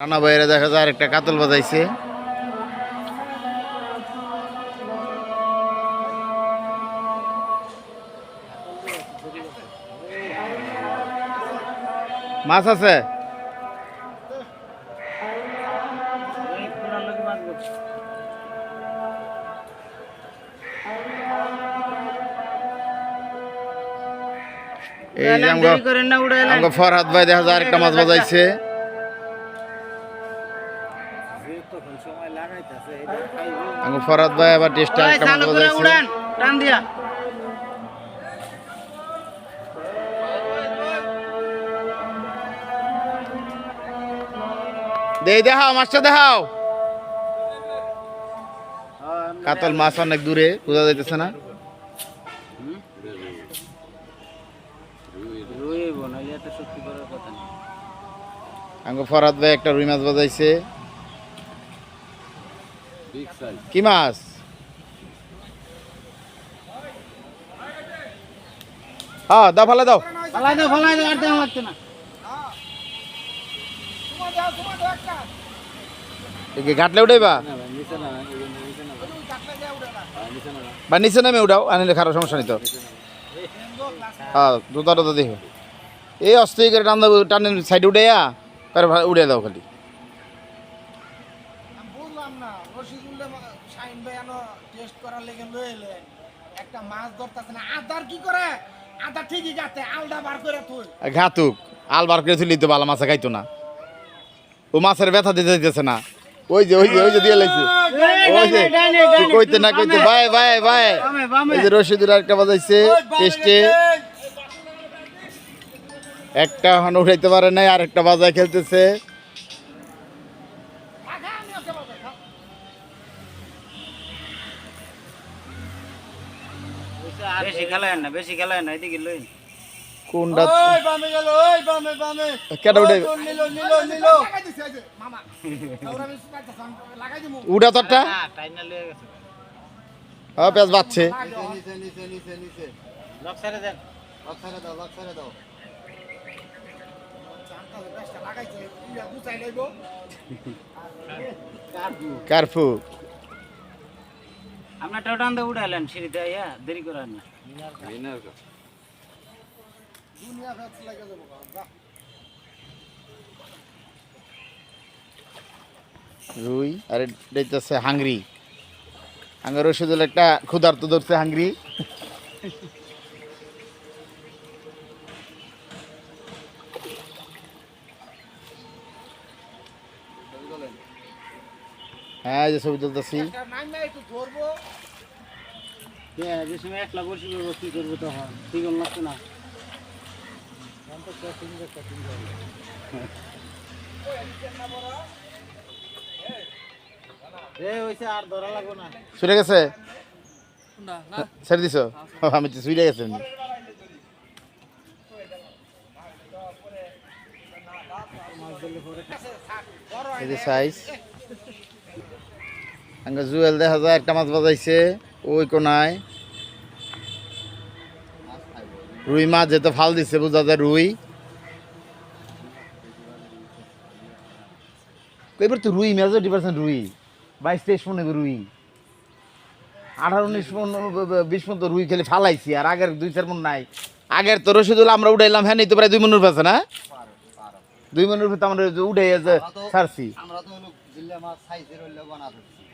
রানা বাইরে দেখা যায় একটা কাতল বাজাইছে। মাছ আছে এই যে আমগো ফরহাদ ভাই দেখা যায় একটা মাছ বাজাইছে। আমগো ফরহাদ ভাই আবার টেস্টে একটা মাছ বাজাইছে। টান দিয়া দেখাও মাছটা দেখাও। কাতল মাছ অনেক দূরে বোঝা যাইতেছে না। আমগো ফরহাদ ভাই একটা রুই মাছ বাজাইছে। কি মাছ? হ্যাঁ দাও ফালাই দাও ফালাই দাও ফালাই দাও আর দেওয়া লাগছে না। ঘাটলে উঠাইবা বা নিচে নামে উঠাও আনিলে খারাপ সমস্যা নেই তো। হ্যাঁ জুতা টুতা দেখো এই অস্ত করে টান দাও টানের সাইডে উঠাইয়া উড়ে দাও খালি। ঘাতুক আল বার করে তুলি তো ভালো মাছ খাইতো না। ও মাছের ব্যথা দিতে যাইতেছে না। ওই যে দিয়ে লাগছে ওই যে কইতে না কইতে ভাই ভাই ভাই এই যে রশিদুর একটা বাজাইছে টেস্টে একটা এখন উঠাইতে পারে নাই আর একটা বাজায় খেলতেছে। বেশি খেলায় না বেশি খেলায় না এদিকে লই কোনটা ওই বামে গেল ওই বামে বামে কেডা উঠে নিলো নিলো নিলো মামা লাগাই দিমু উড়া তোরটা টাইনা লয়ে গেছে হ্যাঁ পেঁচ বাচ্ছে। নিচে নিচে নিচে নিচে লক সাইডে দেন লক ছেড়ে দাও লক ছেড়ে দাও চান্তা বেশটা লাগাইছে ইয়া গুছাই লইবো কারফু আমরা টাউটান দে উড়ালেন সিঁড়িতে আইয়া দেরি করেন না দুনিয়া ফেস লাগা যাবো যা রুই আর এটা হচ্ছে হাংরি। আঙ্গার রশিদুল একটা ক্ষুধার্ত ধরছে হাংরি। হ্যাঁ যে ছবি তুলতেছি। একটু ধরবো যে সময় একলা বসে করবো কি করবো তখন ঠিক লাগছে না আর ধরা লাগবো না ছুটে গেছে ছেড়ে দিছ আমি তো ছুটে গেছে এই যে সাইজ আঙ্গা জুয়েল দেখা যায় একটা মাছ বাজাইছে ওই কোনায় রুই মাছ যেতে ফাল দিচ্ছে বোঝা যায় রুই। এবার তো রুই মেজরিটি পার্সেন্ট রুই 22-23 মনে রুই 18-19 মন 20 মন তো রুই খেলে ফালাইছি আর আগের 2-4 মন নাই। আগের তো রশিদুল আমরা উঠাইলাম হ্যাঁ তো প্রায় 2 মনের পাশে না 2 মনের ভিতরে আমরা উঠাই ছাড়ছি।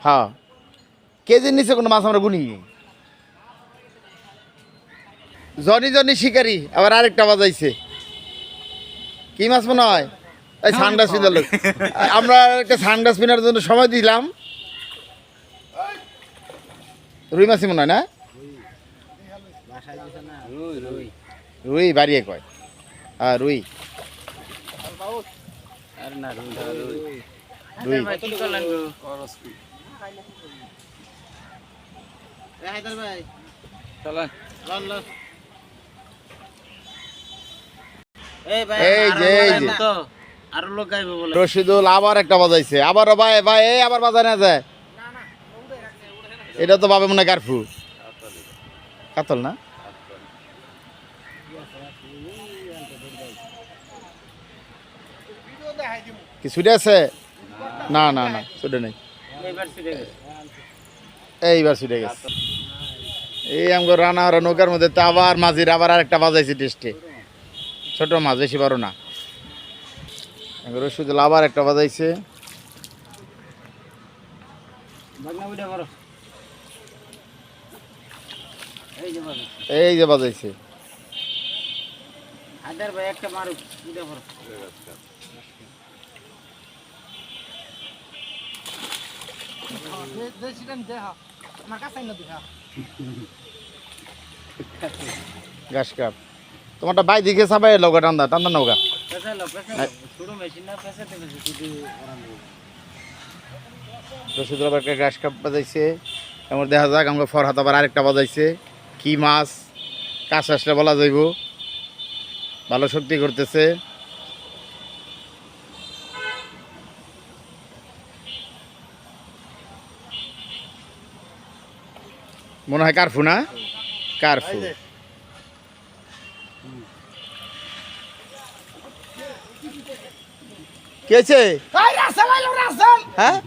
হ্যাঁ কেজির নিচে কোনো মাছ আমরা গুনি জনি জনি শিকারি। আবার আরেকটা বাজাইছে কি মাছ মনে হয় এই সানগ্লাস পিনার লোক আমরা একটা সানগ্লাস পিনার জন্য সময় দিলাম। রুই মাছই মনে হয় না রুই বাড়িয়ে কয় হ্যাঁ রুই রুই এই যে আরো লোক গাইবে বলে রশিদুল আবার একটা বাজাইছে আবার ভাই ভাই এই আবার বাজায় না যায় এটা তো বাবে মনে কারফু কাতল না কি ছুটে আছে? না না না ছুটে নেই, এইবার ছিঁড়ে গেছে। এইবার ছুটে গেছে। এই আমগো রানা আর নৌকার মধ্যে তো আবার মাঝির আবার আরেকটা বাজাইছে টেস্টে, ছোট মাছ বেশি বড় না। রসুদুল আবার একটা বাজাইছে। ভাগনা উঠে পড়ো। এই যে বাজে। এই যে বাজাইছে। হায়দার ভাই একটা মারুক, উঠে পড়ো। দেশিটাম দেখা আমার কাছে না দেখা ঘাস কাপ তোমারটা বাই দিকে সাবাই লগা টান্দা টান্দা নৌকা। পেছালো, পেছালো। ছোট মেশিন না, পেছাতে পেছাতে শুধু আরাম হবে। রসুদুল আবার একটা ঘাস কাপ বাজাইছে। এমন দেখা যাক আমাকে ফরহাত আবার আরেকটা বাজাইছে। কি মাছ, কাছ আসলে বলা যাইব, ভালো শক্তি করতেছে। মনে হয় কারফু না, কারফু। কে আছে? এই রাসেল আইলো রাসেল হ্যাঁ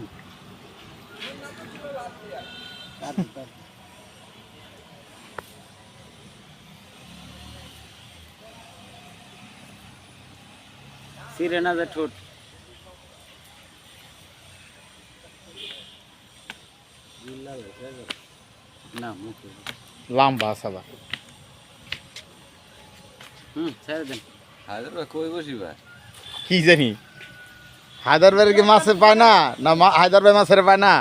ছিঁড়ে না যে ঠোঁট। না মুখে। লম্বা সাবা। ছেড়ে দেন। কি জানি হায়দার ভাইয়ের কি মাছে পায় না, না হায়দার ভাই মাছের পায় না।